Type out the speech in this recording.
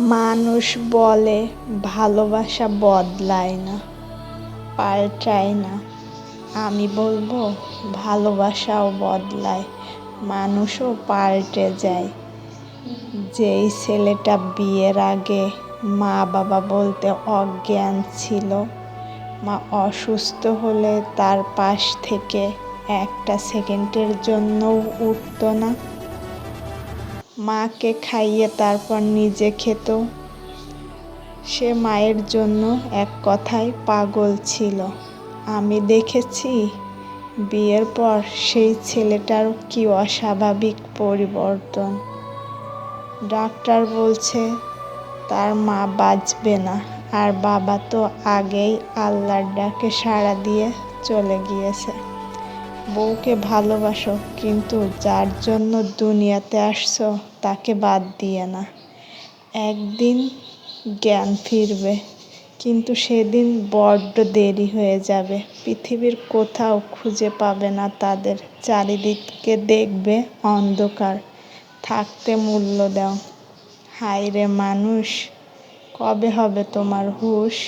মানুষ বলে ভালোবাসা বদলায় না, পাল্টায় না। আমি বলবো ভালোবাসাও বদলায়, মানুষও পাল্টে যায়। যেই ছেলেটা বিয়ের আগে মা বাবা বলতে অজ্ঞান ছিল, মা অসুস্থ হলে তার পাশ থেকে একটা সেকেন্ডের জন্যও উঠত না, মাকে খাইয়ে তারপর নিজে খেত, সে মায়ের জন্য এক কথায় পাগল ছিল। আমি দেখেছি বিয়ের পর সেই ছেলেটার কি অস্বাভাবিক পরিবর্তন। ডাক্তার বলছে তার মা বাঁচবে না, আর বাবা তো আগেই আল্লাহর ডাকে সাড়া দিয়ে চলে গিয়েছে। বউকে ভালোবাসো, কিন্তু যার জন্য দুনিয়াতে আসছো তাকে বাদ দিয়ে না। একদিন জ্ঞান ফিরবে, কিন্তু সেদিন বড্ড দেরি হয়ে যাবে। পৃথিবীর কোথাও খুঁজে পাবে না তাদের, চারিদিকে দেখবে অন্ধকার। থাকতে মূল্য দাও। হায় রে মানুষ, কবে হবে তোমার হুঁশ?